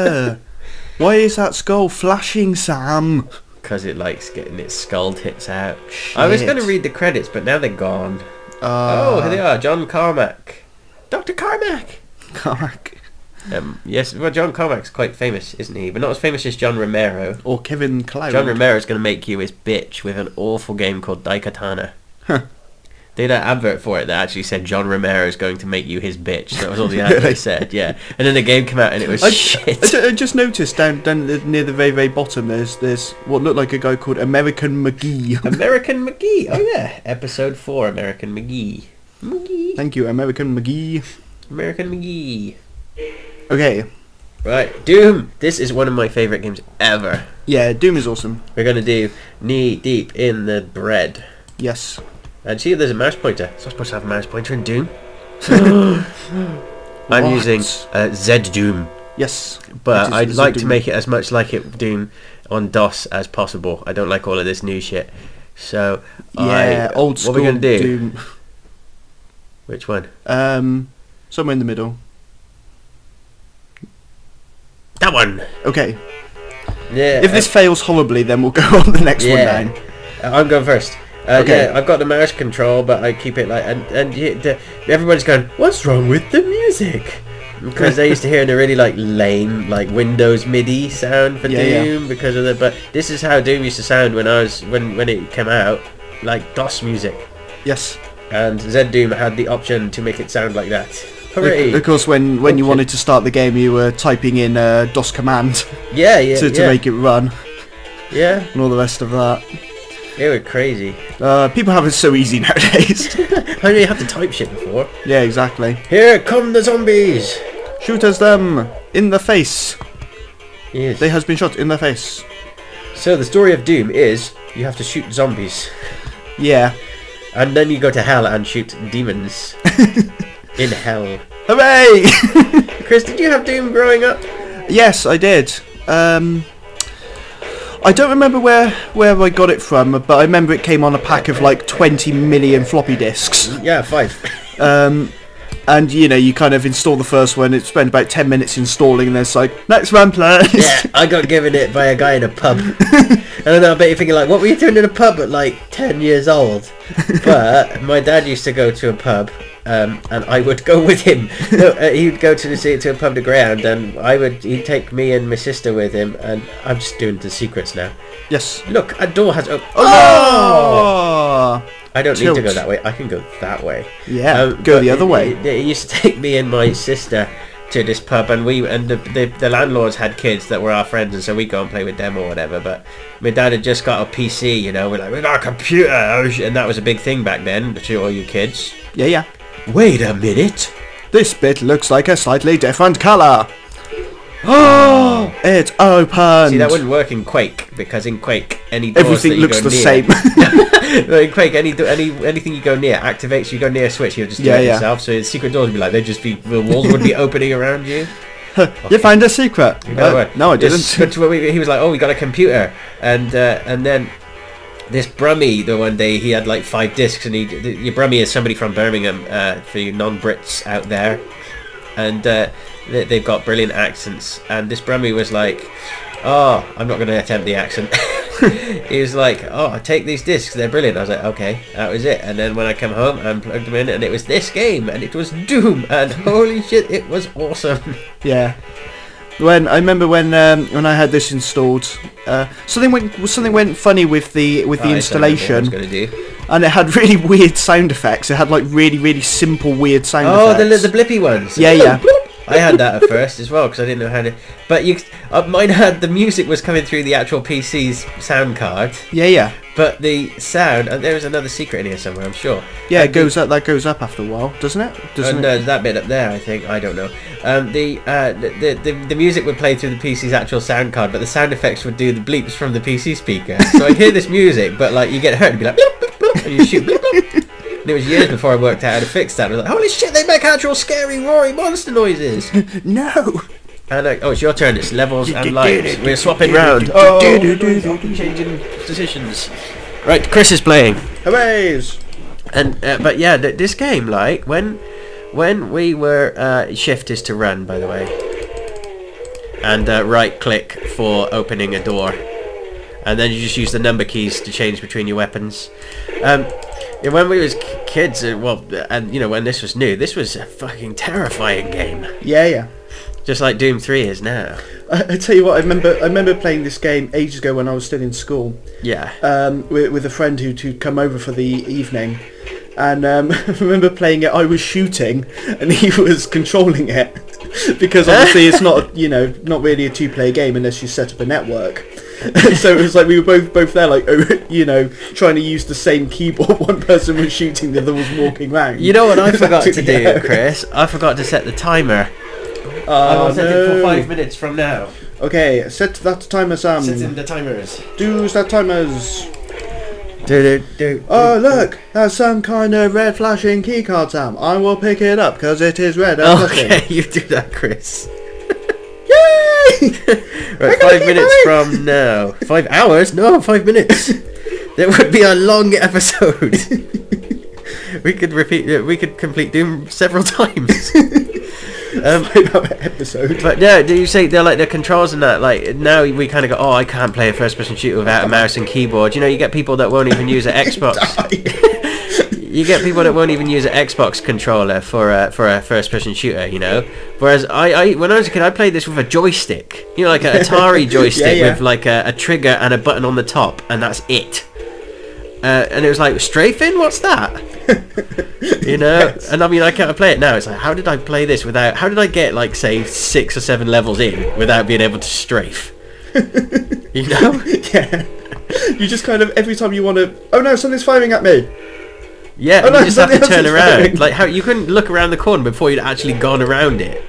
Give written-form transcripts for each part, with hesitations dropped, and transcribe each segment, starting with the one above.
Yeah. Why is that skull flashing, Sam? Because it likes getting its skull tits out. I was going to read the credits, but now they're gone. Oh, here they are. John Carmack. Dr. Carmack. Carmack. Yes, well, John Carmack's quite famous, isn't he? But not as famous as John Romero. Or Kevin Cloud. John Romero's going to make you his bitch with an awful game called Daikatana. Huh. They had an advert for it that actually said John Romero's going to make you his bitch. That was all the advert said, yeah. And then the game came out and it was shit. I just noticed down near the very, very bottom there's what looked like a guy called American McGee. American McGee. Oh yeah, episode 4, American McGee. Thank you, American McGee. American McGee. Okay. Right, Doom. This is one of my favourite games ever. Yeah, Doom is awesome. We're going to do Knee Deep in the Bread. Yes. And see, there's a mouse pointer. So I'm supposed to have a mouse pointer in Doom. I'm using Z Doom. Yes. But I'd like to make it as much like it Doom on DOS as possible. I don't like all of this new shit. So, yeah, old school what are we going to do? Doom. Which one? Somewhere in the middle. That one. Okay. Yeah. If this fails horribly, then we'll go on the next one down. I'm going first. Okay. Yeah, I've got the mouse control, but I keep it like, and everybody's going, what's wrong with the music? Because they used to hear the really like lame like Windows MIDI sound for Doom because of the. But this is how Doom used to sound when it came out, like DOS music. Yes. And Z Doom had the option to make it sound like that. Hooray! Of course, when you wanted to start the game, you were typing in DOS command. To make it run. Yeah. And all the rest of that. They were crazy. People have it so easy nowadays. How do you have to type shit before? Yeah, exactly. Here come the zombies! Shoot us them in the face. Yes. They has been shot in the face. So the story of Doom is you have to shoot zombies. Yeah. And then you go to hell and shoot demons. In hell. Hooray! Chris, did you have Doom growing up? Yes, I did. I don't remember where I got it from, but I remember it came on a pack of like 20 million floppy disks. Yeah, 5. And you kind of install the first one, it spent about 10 minutes installing, and then it's like, next one please. Yeah, I got given it by a guy in a pub. And then I bet you're thinking like, what were you doing in a pub at like 10 years old? But my dad used to go to a pub, and I would go with him. No, he would go to a pub to ground, and he'd take me and my sister with him, and I'm just doing the secrets now. Yes. Look, a door has opened. Oh! I don't need to go that way. I can go that way. Yeah, go the other way. He used to take me and my sister to this pub, and the landlords had kids that were our friends, and so we go and play with them or whatever. But my dad had just got a PC, we're like, we got a computer, and that was a big thing back then to all you kids. Yeah. Wait a minute. This bit looks like a slightly different colour. Oh, it opened. See, that wouldn't work in Quake, because in Quake, any doors everything that you looks go the near, same. in Quake, anything you go near activates. You go near a switch, you'll just do it yourself. So the secret doors would be like the walls would be opening around you. You find a secret. No, I didn't. He was like, oh, we got a computer, and then this Brummy, the one day he had like 5 discs, and your Brummy is somebody from Birmingham, for you non-Brits out there, and they've got brilliant accents, and this Brummy was like, oh, I'm not going to attempt the accent. He was like, oh, take these discs, they're brilliant. I was like, okay, that was it. And then when I come home and plugged them in, and it was this game, and it was Doom, and holy shit, it was awesome. Yeah. I remember when I had this installed, something went funny with the installation. I was going to do. And it had really weird sound effects. It had like really, really simple weird sound effects. Oh, the blippy ones. Yeah. I had that at first as well, because I didn't know how to. But mine had the music was coming through the actual PC's sound card. Yeah. But the sound, and there was another secret in here somewhere, I'm sure. Yeah, it goes up. That goes up after a while, doesn't it? No, there's that bit up there. I think I don't know. The music would play through the PC's actual sound card, but the sound effects would do the bleeps from the PC speaker. So I'd hear this music, but like you get hurt and be like, bloop, bloop, bloop, and you shoot. Bloop, bloop. And it was years before I worked out how to fix that. I was like, holy shit, they make actual scary, roaring monster noises. No. And it's your turn. It's levels and lives. We're swapping round. Oh, changing positions. Right, Chris is playing. Hooray! And but yeah, this game, like when we were shift is to run, by the way. and right click for opening a door, and then you just use the number keys to change between your weapons. Yeah, when we was kids, and you know, when this was new, this was a fucking terrifying game. Yeah. Just like Doom 3 is now. I tell you what, I remember playing this game ages ago when I was still in school. Yeah. With a friend who'd come over for the evening, and I remember playing it. I was shooting, and he was controlling it, because obviously it's not, you know, not really a two-player game unless you set up a network. So it was like we were both there, like, you know, trying to use the same keyboard. One person was shooting, the other was walking around. You know what I forgot to do, Chris? I forgot to set the timer. I will set it for 5 minutes from now. Okay, set that timer, Sam. Set in the timers. Do set timers. Do. Oh, look, there's some kind of red flashing keycard, Sam. I will pick it up because it is red and flashing. Okay, you do that, Chris. Yay! Right, 5 minutes from now. 5 hours? No, 5 minutes. That would be a long episode. We could complete Doom several times. 5-hour episode. But yeah, do you say they're like the controls and that? Like now we kind of go, oh, I can't play a first-person shooter without a mouse and keyboard. You know, you get people that won't even use an Xbox. You get people that won't even use an Xbox controller for a first-person shooter. You know, whereas I when I was a kid, I played this with a joystick. You know, like an Atari joystick with like a trigger and a button on the top, and that's it. And it was like, strafing? What's that? You know? Yes. And I mean, I can't play it now. It's like, how did I play this without... How did I get, like, say, 6 or 7 levels in without being able to strafe? You know? Yeah. You just kind of, every time you want to... Oh no, something's firing at me. Yeah, oh, no, you just have to turn around. Firing. Like, how you couldn't look around the corner before you'd actually gone around it.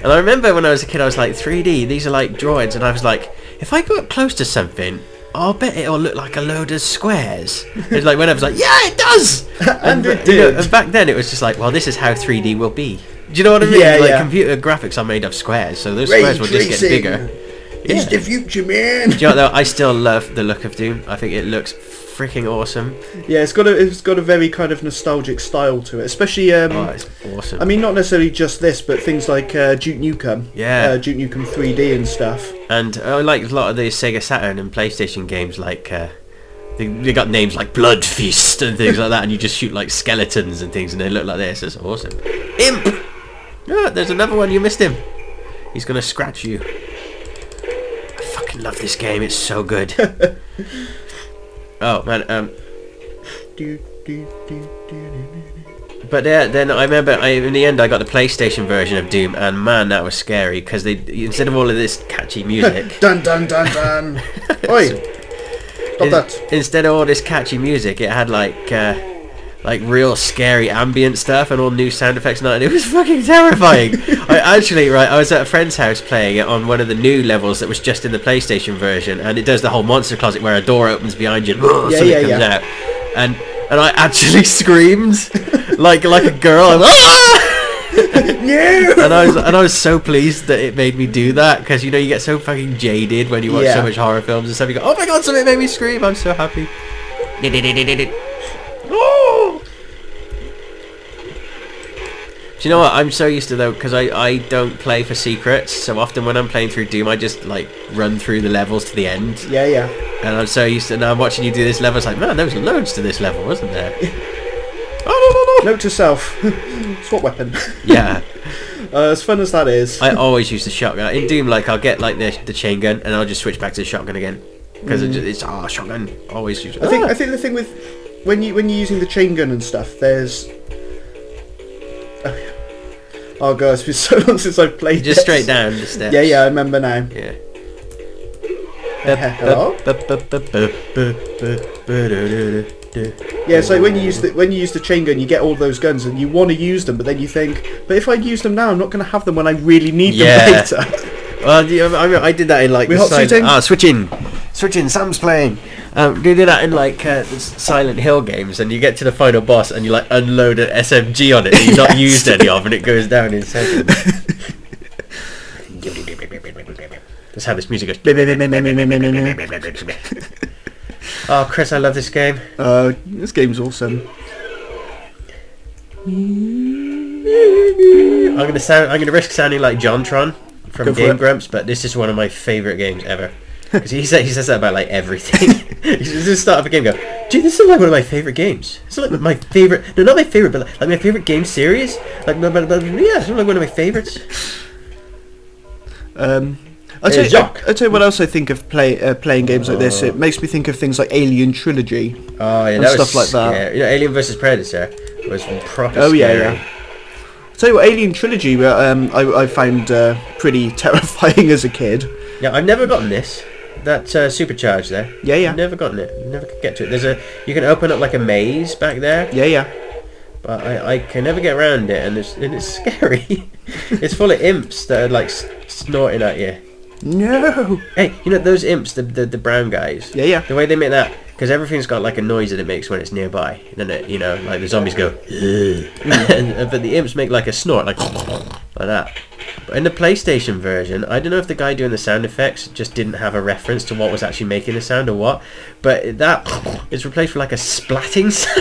And I remember when I was a kid, I was like, 3D, these are like droids, and I was like, if I go up close to something, I'll bet it'll look like a load of squares. It's like when I was like, yeah, it does! And it did. You know, and back then it was just like, well, this is how 3D will be. Do you know what I mean? Yeah, like computer graphics are made of squares, so those squares will just get bigger. It's the future, man. Do you know what, though? I still love the look of Doom. I think it looks freaking awesome. Yeah, it's got a very kind of nostalgic style to it, especially. It's awesome. I mean, not necessarily just this, but things like Duke Nukem. Yeah. Duke Nukem 3D and stuff. And I like a lot of the Sega Saturn and PlayStation games, like they got names like Blood Feast and things like that, and you just shoot like skeletons and things, and they look like this. It's awesome. Imp. Oh, there's another one. You missed him. He's gonna scratch you. I fucking love this game. It's so good. Oh man, but yeah, then I remember in the end I got the PlayStation version of Doom, and man, that was scary because they, instead of all of this catchy music, dun dun dun dun, oi, stop that! Instead of all this catchy music, it had like real scary ambient stuff and all new sound effects, and it was fucking terrifying. I was at a friend's house playing it on one of the new levels that was just in the PlayStation version, and it does the whole monster closet where a door opens behind you and something comes out, and I actually screamed like a girl. No! And I was so pleased that it made me do that, because you know you get so fucking jaded when you watch so much horror films and stuff. You go, oh my god, something made me scream. I'm so happy. Do you know what? I'm so used to, though, because I don't play for secrets, so often when I'm playing through Doom, I just like run through the levels to the end. Yeah. And I'm so used to, now I'm watching you do this level, it's like, man, there was loads to this level, wasn't there? Note to self, swap weapon. Yeah. As fun as that is. I always use the shotgun. In Doom, like, I'll get like the chain gun, and I'll just switch back to the shotgun again. Because it's shotgun. Always use it. I think the thing with when you're using the chain gun and stuff, there's oh god, it's been so long since I've played just this. Straight down the steps. Yeah, I remember now. Yeah. Hello? Yeah, it's like when you use the chain gun, you get all those guns and you want to use them, but then you think, but if I use them now, I'm not going to have them when I really need them later. Well, I did that in like switching. Sam's playing. They did that in like Silent Hill games, and you get to the final boss and you like unload an SMG on it that you've not used any of, and it goes down in seconds. That's how this music goes. Oh, Chris, I love this game. This game's awesome. gonna risk sounding like Jontron from Go for Game it. Grumps, but this is one of my favourite games ever. Because he says that about like everything. He's just start of a game, and go, gee, this is like one of my favourite games. It's like my favourite. No, not my favourite, but like my favourite game series. Like, yeah, it's like one of my favourites. I'll tell you what else I think of playing games like this. It makes me think of things like Alien Trilogy. Oh yeah, and that stuff was like that. scary. You know, Alien vs Predator was proper Oh scary. yeah. I'll tell you what, Alien Trilogy, I found pretty terrifying as a kid. Yeah, I've never gotten this. That supercharged there. Yeah. I've never gotten it. You never could get to it. You can open up like a maze back there. Yeah. But I can never get around it, and it's scary. It's full of imps that are like snorting at you. No. Hey, you know those imps, the brown guys? Yeah. The way they make that, because everything's got like a noise that it makes when it's nearby, doesn't it? You know, like the zombies go, but the imps make like a snort, like that. But in the PlayStation version, I don't know if the guy doing the sound effects just didn't have a reference to what was actually making the sound or what, but that is replaced with like a splatting sound.